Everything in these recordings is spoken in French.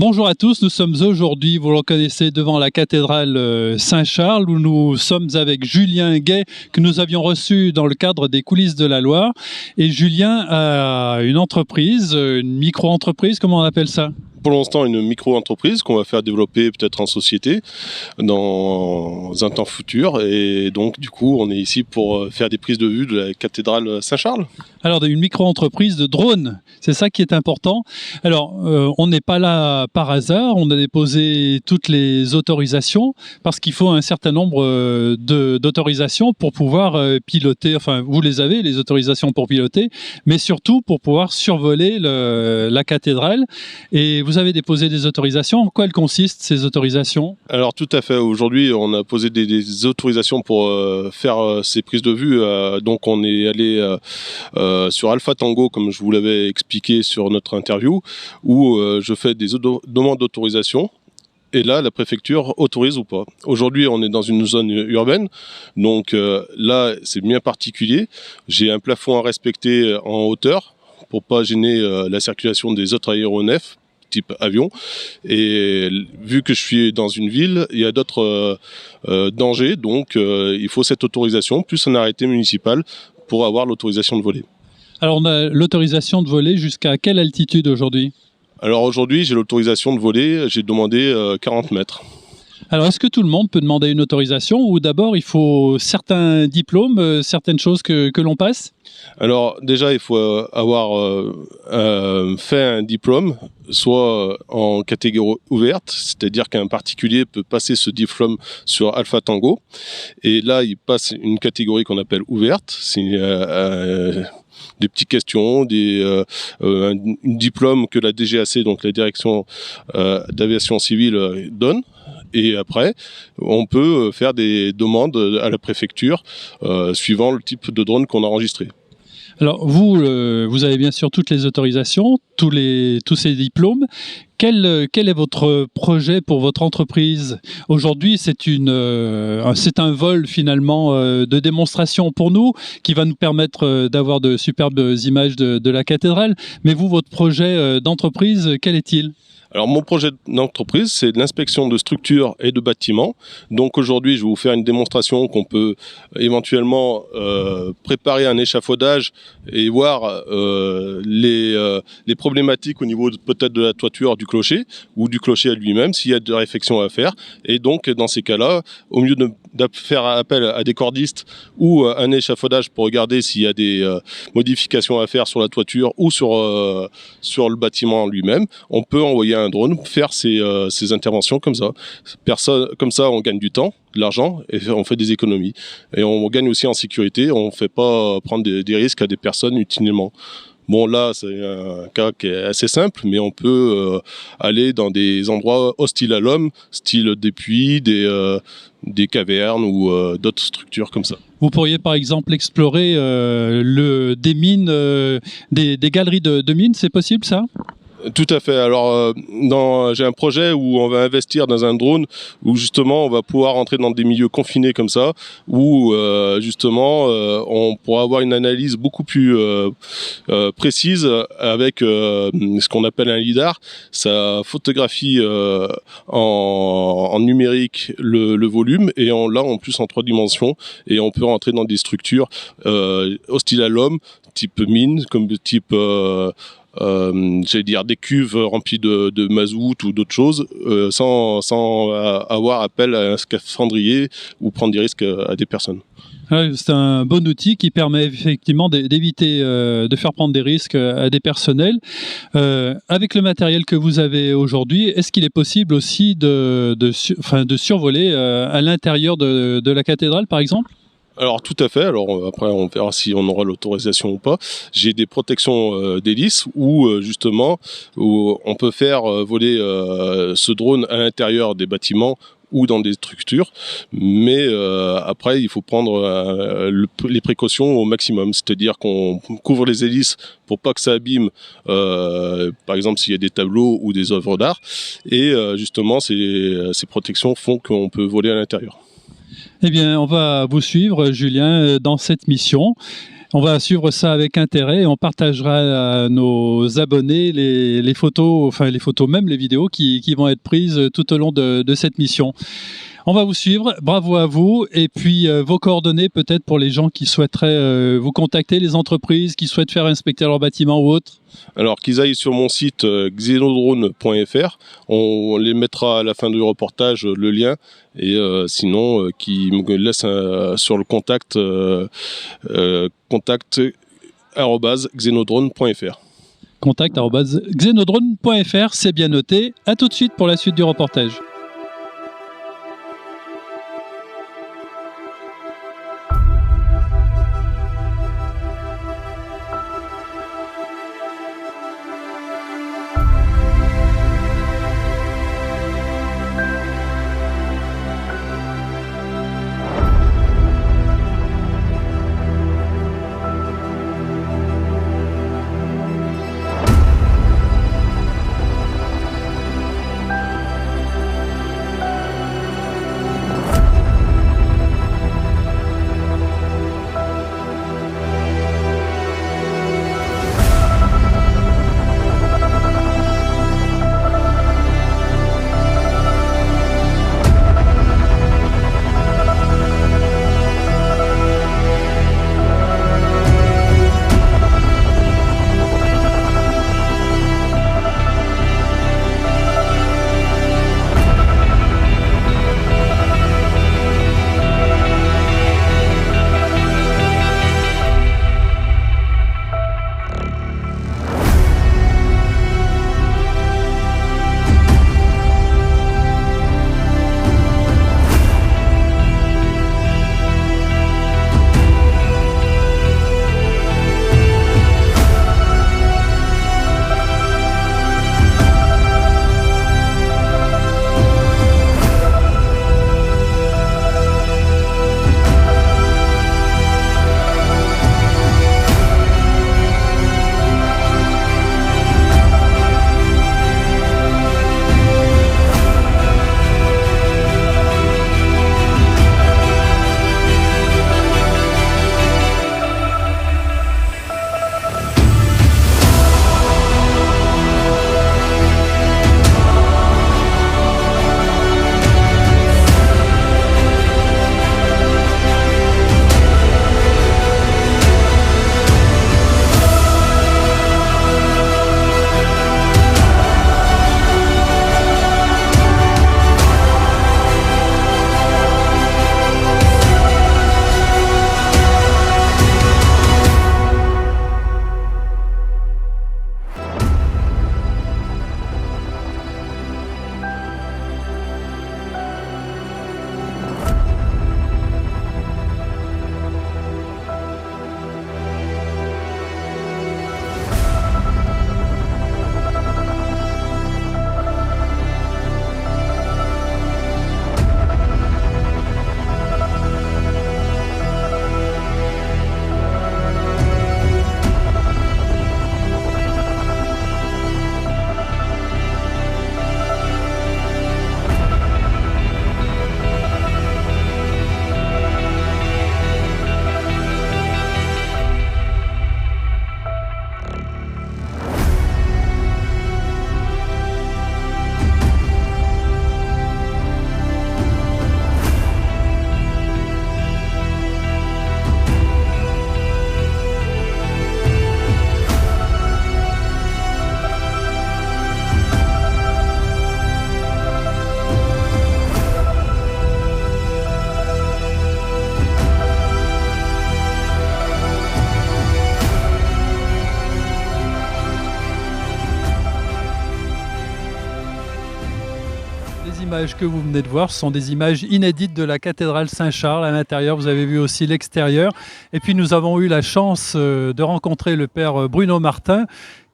Bonjour à tous, nous sommes aujourd'hui, vous le connaissez, devant la cathédrale Saint-Charles où nous sommes avec Julien Gay que nous avions reçu dans le cadre des coulisses de la Loire. Et Julien a une entreprise, une micro-entreprise, comment on appelle ça ? Pour l'instant, une micro-entreprise qu'on va faire développer peut-être en société dans un temps futur. Et donc, du coup, on est ici pour faire des prises de vue de la cathédrale Saint-Charles. Alors, une micro-entreprise de drones, c'est ça qui est important. Alors, on n'est pas là par hasard, on a déposé toutes les autorisations parce qu'il faut un certain nombre d'autorisations pour pouvoir piloter, enfin, vous les avez, les autorisations pour piloter, mais surtout pour pouvoir survoler la cathédrale. Et vous avez déposé des autorisations. En quoi elles consistent, ces autorisations ? Alors, tout à fait. Aujourd'hui, on a posé des autorisations pour faire ces prises de vue. Donc, on est allé sur Alpha Tango, comme je vous l'avais expliqué sur notre interview, où je fais des demandes d'autorisation. Et là, la préfecture autorise ou pas. Aujourd'hui, on est dans une zone urbaine, donc là, c'est bien particulier. J'ai un plafond à respecter en hauteur pour pas gêner la circulation des autres aéronefs type avion, et vu que je suis dans une ville, il y a d'autres dangers, donc il faut cette autorisation, plus un arrêté municipal pour avoir l'autorisation de voler. Alors on a l'autorisation de voler jusqu'à quelle altitude aujourd'hui ? Alors aujourd'hui, j'ai l'autorisation de voler, j'ai demandé 40 mètres. Alors, est-ce que tout le monde peut demander une autorisation ou d'abord il faut certains diplômes, certaines choses que l'on passe ? Alors déjà, il faut avoir fait un diplôme, soit en catégorie ouverte, c'est-à-dire qu'un particulier peut passer ce diplôme sur Alpha Tango, et là, il passe une catégorie qu'on appelle ouverte, c'est des petites questions, un diplôme que la DGAC, donc la Direction d'aviation civile, donne. Et après, on peut faire des demandes à la préfecture suivant le type de drone qu'on a enregistré. Alors vous avez bien sûr toutes les autorisations, tous ces diplômes. Quel est votre projet pour votre entreprise ? Aujourd'hui, c'est un vol finalement de démonstration pour nous qui va nous permettre d'avoir de superbes images de la cathédrale. Mais vous, votre projet d'entreprise, quel est-il ? Alors mon projet d'entreprise, c'est de l'inspection de structures et de bâtiments. Donc aujourd'hui, je vais vous faire une démonstration qu'on peut éventuellement préparer un échafaudage et voir les problématiques au niveau peut-être de la toiture du clocher ou du clocher à lui-même, s'il y a de réflexion à faire. Et donc dans ces cas-là, au mieux de faire appel à des cordistes ou un échafaudage pour regarder s'il y a des modifications à faire sur la toiture ou sur le bâtiment lui-même, on peut envoyer un drone faire ces interventions comme ça. Comme ça, on gagne du temps, de l'argent, et on fait des économies. Et on gagne aussi en sécurité, on ne fait pas prendre des risques à des personnes inutilement. Bon, là, c'est un cas qui est assez simple, mais on peut aller dans des endroits hostiles à l'homme, style des puits, des cavernes ou d'autres structures comme ça. Vous pourriez par exemple explorer des mines, des galeries de mines, c'est possible ça ? Tout à fait. Alors, j'ai un projet où on va investir dans un drone où justement on va pouvoir entrer dans des milieux confinés comme ça, où justement on pourra avoir une analyse beaucoup plus précise avec ce qu'on appelle un lidar. Ça photographie en numérique le volume et là en plus en 3 dimensions, et on peut rentrer dans des structures hostiles à l'homme, type mine, comme type j'allais dire des cuves remplies de mazout ou d'autres choses, sans avoir appel à un scaphandrier ou prendre des risques à des personnes. C'est un bon outil qui permet effectivement d'éviter de faire prendre des risques à des personnels. Avec le matériel que vous avez aujourd'hui, est-ce qu'il est possible aussi de survoler à l'intérieur de la cathédrale par exemple ? Alors tout à fait, alors après on verra si on aura l'autorisation ou pas. J'ai des protections d'hélice où justement où on peut faire voler ce drone à l'intérieur des bâtiments ou dans des structures, mais après il faut prendre les précautions au maximum, c'est-à-dire qu'on couvre les hélices pour pas que ça abîme par exemple s'il y a des tableaux ou des œuvres d'art, et justement ces protections font qu'on peut voler à l'intérieur. Eh bien, on va vous suivre, Julien, dans cette mission. On va suivre ça avec intérêt et on partagera à nos abonnés les photos, enfin les photos, même les vidéos qui vont être prises tout au long de cette mission. On va vous suivre, bravo à vous, et puis vos coordonnées peut-être pour les gens qui souhaiteraient vous contacter, les entreprises qui souhaitent faire inspecter leur bâtiment ou autre. Alors qu'ils aillent sur mon site xenodrone.fr, on les mettra à la fin du reportage le lien, et sinon qu'ils me laissent sur le contact contact@xenodrone.fr. Contact@xenodrone.fr, c'est bien noté. À tout de suite pour la suite du reportage. Les images que vous venez de voir sont des images inédites de la cathédrale Saint-Charles. À l'intérieur, vous avez vu aussi l'extérieur. Et puis nous avons eu la chance de rencontrer le père Bruno Martin,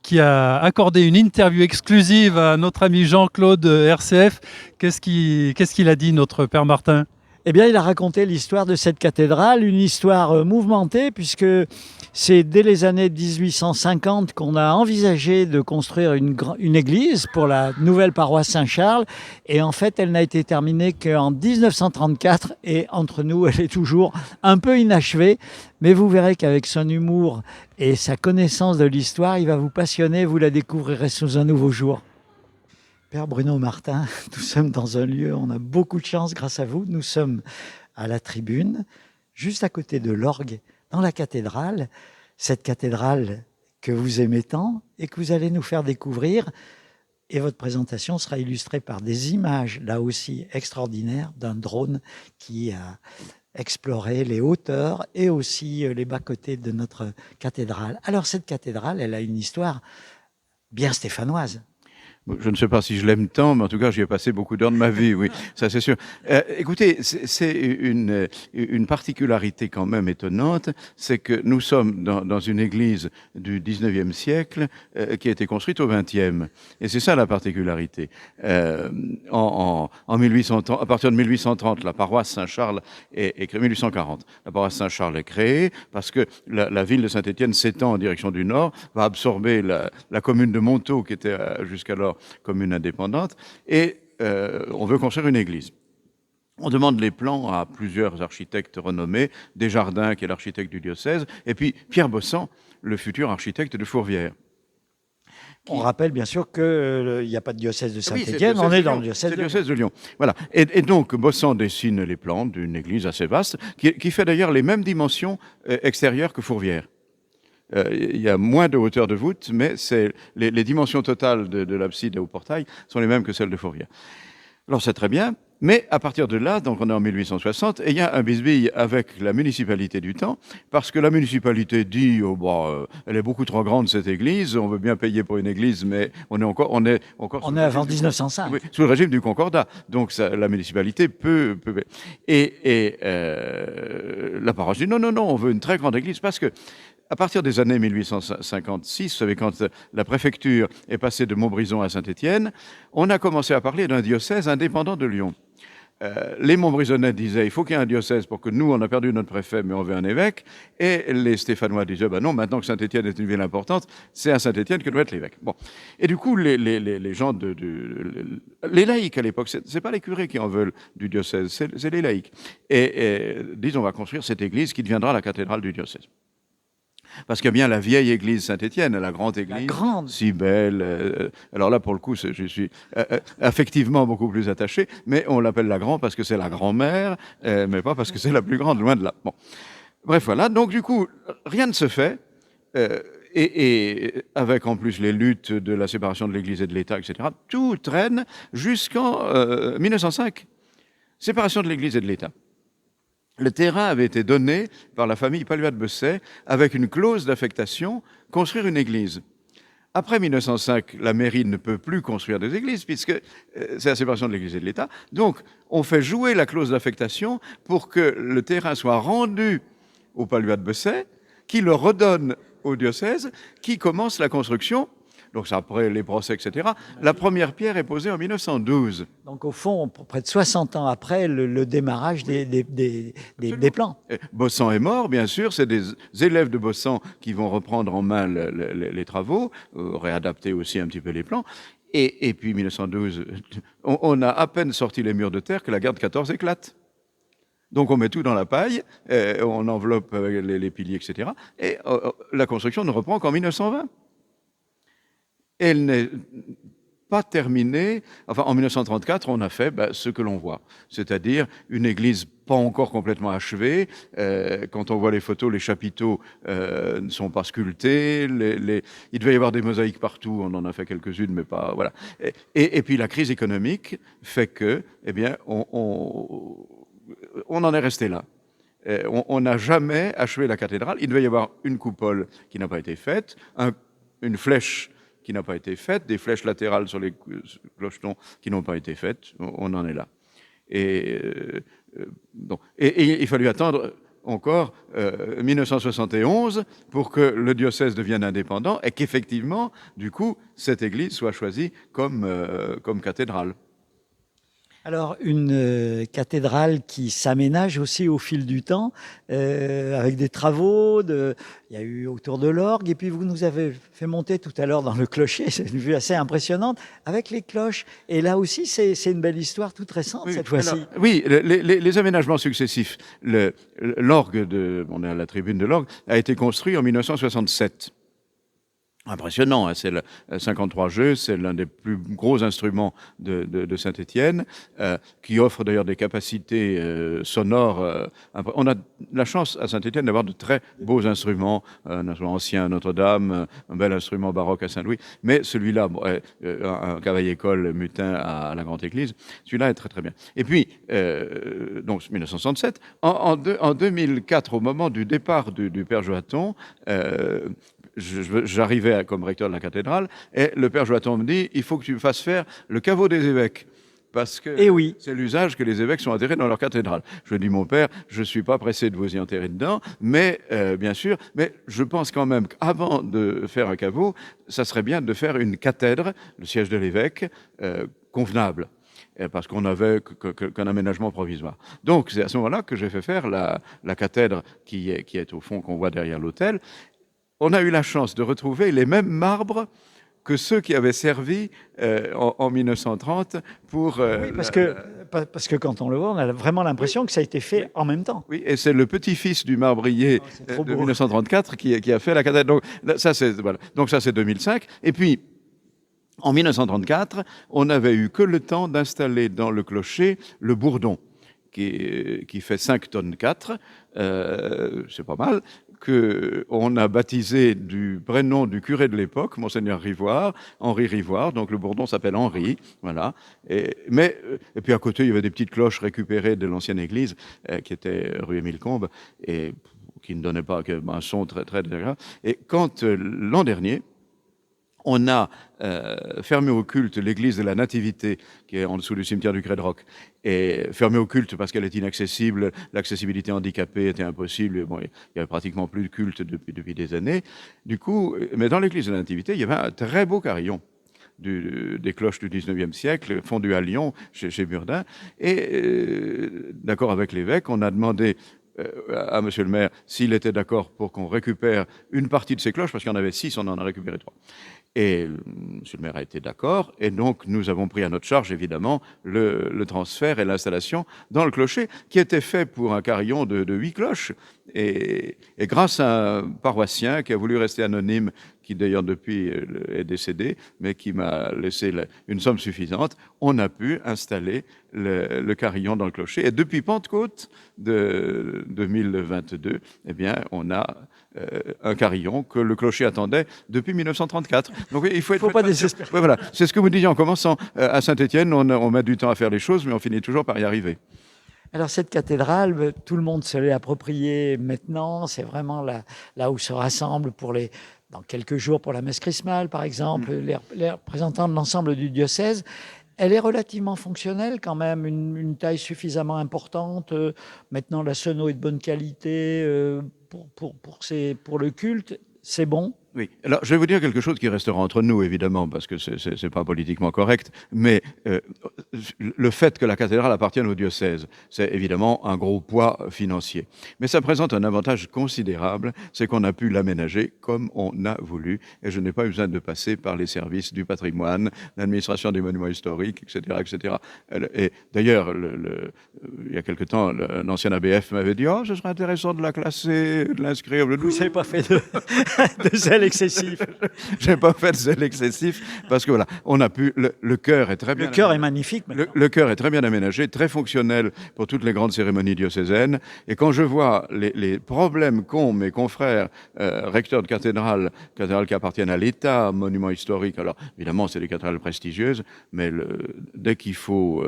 qui a accordé une interview exclusive à notre ami Jean-Claude RCF. Qu'est-ce qu'il a dit, notre père Martin ? Eh bien, il a raconté l'histoire de cette cathédrale, une histoire mouvementée, puisque c'est dès les années 1850 qu'on a envisagé de construire une église pour la nouvelle paroisse Saint-Charles. Et en fait, elle n'a été terminée qu'en 1934. Et entre nous, elle est toujours un peu inachevée. Mais vous verrez qu'avec son humour et sa connaissance de l'histoire, il va vous passionner. Vous la découvrirez sous un nouveau jour. Père Bruno Martin, nous sommes dans un lieu, on a beaucoup de chance grâce à vous. Nous sommes à la tribune, juste à côté de l'orgue, dans la cathédrale. Cette cathédrale que vous aimez tant et que vous allez nous faire découvrir. Et votre présentation sera illustrée par des images, là aussi extraordinaires, d'un drone qui a exploré les hauteurs et aussi les bas-côtés de notre cathédrale. Alors cette cathédrale, elle a une histoire bien stéphanoise. Je ne sais pas si je l'aime tant, mais en tout cas, j'y ai passé beaucoup d'heures de ma vie, oui, ça c'est sûr. Écoutez, c'est une particularité quand même étonnante, c'est que nous sommes dans une église du 19e siècle qui a été construite au 20e. Et c'est ça la particularité. En 1830, à partir de 1830, la paroisse Saint-Charles est créée, 1840, la paroisse Saint-Charles est créée parce que la ville de Saint-Étienne s'étend en direction du nord, va absorber la commune de Montaut qui était jusqu'alors commune indépendante, et on veut construire une église. On demande les plans à plusieurs architectes renommés, Desjardins, qui est l'architecte du diocèse, et puis Pierre Bossan, le futur architecte de Fourvière. On rappelle bien sûr qu'il n'y a pas de diocèse de Saint-Étienne, on est dans le diocèse de Lyon. Voilà. Et donc, Bossan dessine les plans d'une église assez vaste, qui fait d'ailleurs les mêmes dimensions extérieures que Fourvière. Il y a moins de hauteur de voûte, mais les dimensions totales de l'abside et au portail sont les mêmes que celles de Fourvière. Alors c'est très bien, mais à partir de là, donc on est en 1860, et il y a un bisbille avec la municipalité du temps, parce que la municipalité dit elle est beaucoup trop grande cette église, on veut bien payer pour une église, mais on est avant 1905. Oui, sous le régime du Concordat, donc la municipalité peut la paroisse dit non, on veut une très grande église, parce que à partir des années 1856, vous savez, quand la préfecture est passée de Montbrison à Saint-Étienne, on a commencé à parler d'un diocèse indépendant de Lyon. Les Montbrisonnais disaient il faut qu'il y ait un diocèse pour que nous, on a perdu notre préfet, mais on veut un évêque. Et les Stéphanois disaient non, maintenant que Saint-Étienne est une ville importante, c'est à Saint-Étienne que doit être l'évêque. Bon. Et du coup, les gens les laïcs à l'époque, c'est pas les curés qui en veulent du diocèse, c'est les laïcs. Et disent on va construire cette église qui deviendra la cathédrale du diocèse. Parce qu'il y a bien la vieille église Saint-Étienne, la grande église, si belle. Alors là, pour le coup, je suis affectivement beaucoup plus attaché, mais on l'appelle la grande parce que c'est la grand-mère, mais pas parce que c'est la plus grande, loin de là. Bon. Bref, voilà. Donc du coup, rien ne se fait. Et avec en plus les luttes de la séparation de l'Église et de l'État, etc., tout traîne jusqu'en 1905. Séparation de l'Église et de l'État. Le terrain avait été donné par la famille Paluat-Besset avec une clause d'affectation, construire une église. Après 1905, la mairie ne peut plus construire des églises puisque c'est la séparation de l'Église et de l'État. Donc, on fait jouer la clause d'affectation pour que le terrain soit rendu au Paluat-Besset, qui le redonne au diocèse, qui commence la construction. Donc, c'est après les procès, etc. La première pierre est posée en 1912. Donc, au fond, près de 60 ans après le démarrage des plans. Bossan est mort, bien sûr. C'est des élèves de Bossan qui vont reprendre en main les travaux, réadapter aussi un petit peu les plans. Et puis, 1912, on a à peine sorti les murs de terre que la guerre de 14 éclate. Donc, on met tout dans la paille, on enveloppe les piliers, etc. Et la construction ne reprend qu'en 1920. Elle n'est pas terminée. Enfin, en 1934, on a fait ce que l'on voit, c'est-à-dire une église pas encore complètement achevée. Quand on voit les photos, les chapiteaux ne sont pas sculptés. Il devait y avoir des mosaïques partout. On en a fait quelques-unes, mais pas voilà. Et puis la crise économique fait que, on en est resté là. On n'a jamais achevé la cathédrale. Il devait y avoir une coupole qui n'a pas été faite, une flèche qui n'a pas été faite, des flèches latérales sur les clochetons qui n'ont pas été faites. On en est là. Et il fallut attendre encore 1971 pour que le diocèse devienne indépendant et qu'effectivement, du coup, cette église soit choisie comme cathédrale. Alors, une cathédrale qui s'aménage aussi au fil du temps, avec des travaux. Il y a eu autour de l'orgue, et puis vous nous avez fait monter tout à l'heure dans le clocher, c'est une vue assez impressionnante, avec les cloches. Et là aussi, c'est une belle histoire toute récente, Oui, cette fois-ci. oui, les aménagements successifs. L'orgue, on est à la tribune de l'orgue, a été construit en 1967. Impressionnant, hein, c'est le 53 jeux, c'est l'un des plus gros instruments de Saint-Étienne, qui offre d'ailleurs des capacités sonores. On a la chance à Saint-Étienne d'avoir de très beaux instruments, un instrument ancien à Notre-Dame, un bel instrument baroque à Saint-Louis, mais celui-là, un cavaille-école mutin à la Grande Église, celui-là est très très bien. Et puis, donc 1967, en 2004, au moment du départ du père Joaton, j'arrivais comme recteur de la cathédrale, et le père Joaton me dit, il faut que tu me fasses faire le caveau des évêques. Parce que c'est l'usage que les évêques sont enterrés dans leur cathédrale. Je dis, mon père, je ne suis pas pressé de vous y enterrer dedans, mais bien sûr, mais je pense quand même qu'avant de faire un caveau, ça serait bien de faire une cathèdre, le siège de l'évêque, convenable, parce qu'on n'avait qu'un aménagement provisoire. Donc c'est à ce moment-là que j'ai fait faire la cathèdre qui est au fond, qu'on voit derrière l'autel. On a eu la chance de retrouver les mêmes marbres que ceux qui avaient servi en 1930 pour... oui, parce que quand on le voit, on a vraiment l'impression que ça a été fait en même temps. Oui, et c'est le petit-fils du marbrier de 1934 qui a fait la cathédrale. Donc ça, c'est 2005. Et puis, en 1934, on n'avait eu que le temps d'installer dans le clocher le bourdon, qui fait 5 tonnes 4, c'est pas mal, qu'on a baptisé du prénom du curé de l'époque, Monseigneur Rivoire, Henri Rivoire, donc le bourdon s'appelle Henri, voilà. Et puis à côté, il y avait des petites cloches récupérées de l'ancienne église, qui était rue Émile Combes, et qui ne donnait pas un son très, très désagréable. Et quand, l'an dernier, on a fermé au culte l'église de la Nativité, qui est en dessous du cimetière du Crêt-de-Roc, et fermé au culte parce qu'elle est inaccessible, l'accessibilité handicapée était impossible, bon, il y avait pratiquement plus de culte depuis des années. Du coup, mais dans l'église de la Nativité, il y avait un très beau carillon des cloches du 19e siècle, fondu à Lyon, chez Burdin, et d'accord avec l'évêque, on a demandé à monsieur le maire s'il était d'accord pour qu'on récupère une partie de ces cloches, parce qu'il y en avait 6, on en a récupéré 3. Et monsieur le maire a été d'accord, et donc nous avons pris à notre charge, évidemment, le transfert et l'installation dans le clocher, qui était fait pour un carillon de 8 cloches. Et grâce à un paroissien qui a voulu rester anonyme, qui d'ailleurs depuis est décédé, mais qui m'a laissé une somme suffisante, on a pu installer le carillon dans le clocher. Et depuis Pentecôte de 2022, eh bien, on a un carillon que le clocher attendait depuis 1934. Donc il faut pas désespérer. Ouais, voilà, c'est ce que vous disiez en commençant. À Saint-Étienne, on met du temps à faire les choses, mais on finit toujours par y arriver. Alors cette cathédrale, tout le monde se l'est appropriée maintenant. C'est vraiment là où se rassemblent dans quelques jours pour la messe chrismale, par exemple, les représentants de l'ensemble du diocèse. Elle est relativement fonctionnelle quand même, une taille suffisamment importante. Maintenant, la sono est de bonne qualité pour le culte. C'est bon. Oui, alors je vais vous dire quelque chose qui restera entre nous, évidemment, parce que c'est pas politiquement correct, mais le fait que la cathédrale appartienne au diocèse, c'est évidemment un gros poids financier. Mais ça présente un avantage considérable, c'est qu'on a pu l'aménager comme on a voulu, et je n'ai pas eu besoin de passer par les services du patrimoine, l'administration des monuments historiques, etc., etc. Et d'ailleurs, il y a quelque temps, un ancien ABF m'avait dit « Oh, ce serait intéressant de la classer, de l'inscrire. » Vous n'avez pas fait de zèle excessif. Je n'ai pas fait de zèle excessif parce que voilà, on a pu. Le chœur est très bien. Le chœur est magnifique. Le chœur est très bien aménagé, très fonctionnel pour toutes les grandes cérémonies diocésaines. Et quand je vois les problèmes qu'ont mes confrères recteurs de cathédrales qui appartiennent à l'État, monuments historiques, alors évidemment c'est des cathédrales prestigieuses, mais dès qu'il faut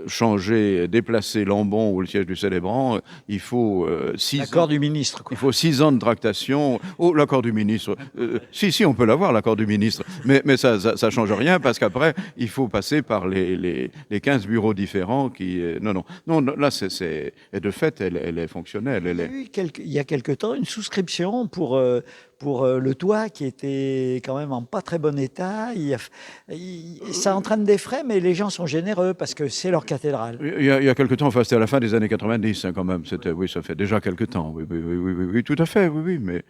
changer, déplacer l'ambon ou le siège du célébrant, il faut 6 ans. L'accord du ministre, quoi. Il faut 6 ans de tractation. Oh, l'accord du ministre. Si, on peut l'avoir, l'accord du ministre. Mais ça change rien parce qu'après, il faut passer par les 15 bureaux différents qui... Non, là, et de fait, elle est fonctionnelle. Il y a eu il y a quelque temps une souscription pour pour le toit qui était quand même en pas très bon état. Ça entraîne des frais, mais les gens sont généreux parce que c'est leur cathédrale. Il y a quelque temps, enfin c'était à la fin des années 90 hein, quand même, oui, ça fait déjà quelque temps, oui, tout à fait, oui, mais...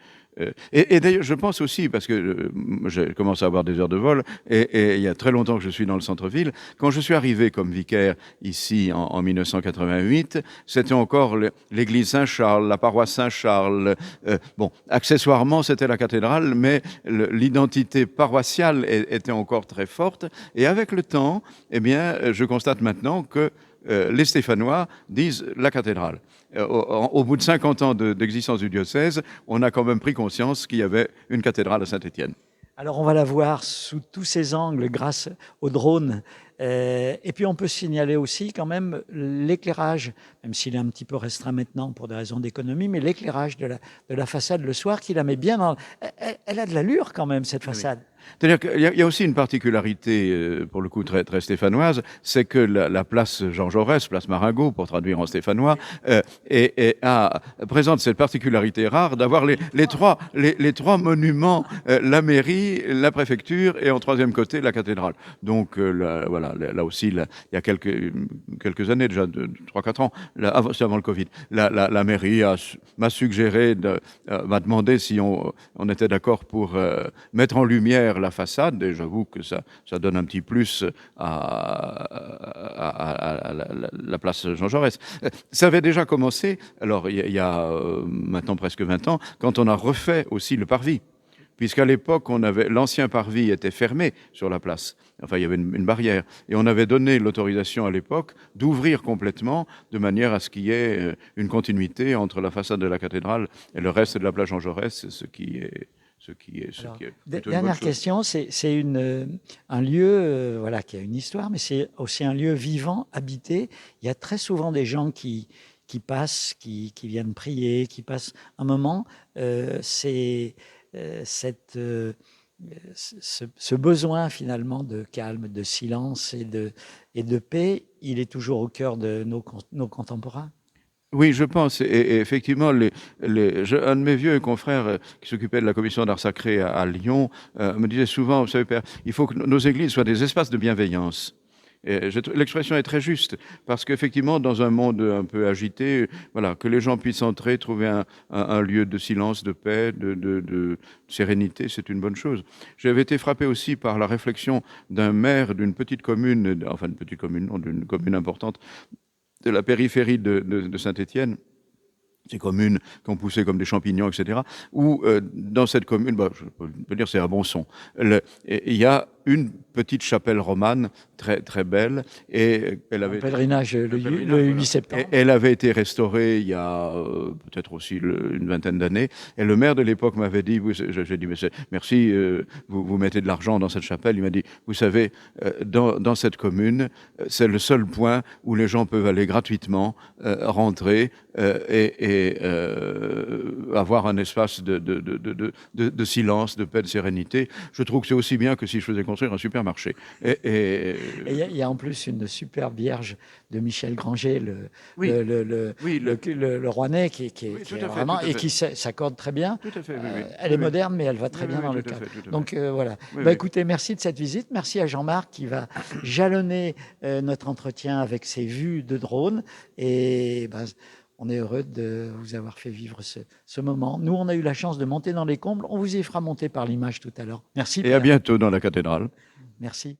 et d'ailleurs, je pense aussi, parce que j'ai commencé à avoir des heures de vol, et il y a très longtemps que je suis dans le centre-ville, quand je suis arrivé comme vicaire ici en 1988, c'était encore l'église Saint-Charles, la paroisse Saint-Charles. Bon, accessoirement, c'était la cathédrale, mais l'identité paroissiale était encore très forte. Et avec le temps, eh bien, je constate maintenant que les Stéphanois disent la cathédrale. Au bout de 50 ans d'existence du diocèse, on a quand même pris conscience qu'il y avait une cathédrale à Saint-Étienne. Alors on va la voir sous tous ses angles grâce au drone. Et puis on peut signaler aussi quand même l'éclairage, même s'il est un petit peu restreint maintenant pour des raisons d'économie, mais l'éclairage de la façade le soir qui la met bien dans... Elle a de l'allure quand même, cette façade. Oui. C'est-à-dire qu'il y a aussi une particularité, pour le coup très, très stéphanoise, c'est que la place Jean Jaurès, place Marengo, pour traduire en stéphanois, présente cette particularité rare d'avoir les trois monuments, la mairie, la préfecture et en troisième côté la cathédrale. Donc voilà, là aussi, il y a quelques années déjà, 3-4 ans, c'est avant le Covid, la mairie m'a suggéré, m'a demandé si on était d'accord pour mettre en lumière la façade, et j'avoue que ça donne un petit plus à la place Jean Jaurès. Ça avait déjà commencé, alors il y a maintenant presque 20 ans, quand on a refait aussi le parvis. Puisqu'à l'époque, l'ancien parvis était fermé sur la place. Enfin, il y avait une barrière. Et on avait donné l'autorisation à l'époque d'ouvrir complètement, de manière à ce qu'il y ait une continuité entre la façade de la cathédrale et le reste de la place Jean Jaurès, ce qui est dernière question, c'est un lieu voilà, qui a une histoire, mais c'est aussi un lieu vivant, habité. Il y a très souvent des gens qui passent, qui viennent prier, qui passent un moment. Ce besoin finalement de calme, de silence et de paix, il est toujours au cœur de nos contemporains. Oui, je pense. Et effectivement, un de mes vieux confrères qui s'occupait de la commission d'art sacré à Lyon me disait souvent, vous savez, Père, il faut que nos églises soient des espaces de bienveillance. L'expression est très juste, parce qu'effectivement, dans un monde un peu agité, voilà, que les gens puissent entrer, trouver un lieu de silence, de paix, de sérénité, c'est une bonne chose. J'avais été frappé aussi par la réflexion d'un maire d'une petite commune, enfin une petite commune, non, d'une commune importante, de la périphérie de Saint-Étienne, ces communes qui ont poussé comme des champignons, etc., où dans cette commune, je peux dire c'est à Bonson, il y a une petite chapelle romane très, très belle. Et elle avait pèlerinage le 8 septembre. Elle avait été restaurée il y a peut-être aussi une vingtaine d'années. Et le maire de l'époque m'avait dit, j'ai dit, merci, vous mettez de l'argent dans cette chapelle. Il m'a dit, vous savez, dans cette commune, c'est le seul point où les gens peuvent aller gratuitement rentrer et avoir un espace de silence, de paix, de sérénité. Je trouve que c'est aussi bien que si je faisais construire un supermarché. Et il y a en plus une superbe vierge de Michel Granger, le Rouennais, qui est vraiment, et qui s'accorde très bien. Tout à fait, elle est moderne, mais elle va très bien dans le cadre. Donc voilà. Écoutez, merci de cette visite. Merci à Jean-Marc qui va jalonner notre entretien avec ses vues de drone. Et on est heureux de vous avoir fait vivre ce moment. Nous, on a eu la chance de monter dans les combles. On vous y fera monter par l'image tout à l'heure. Merci. Et à bientôt dans la cathédrale. Merci.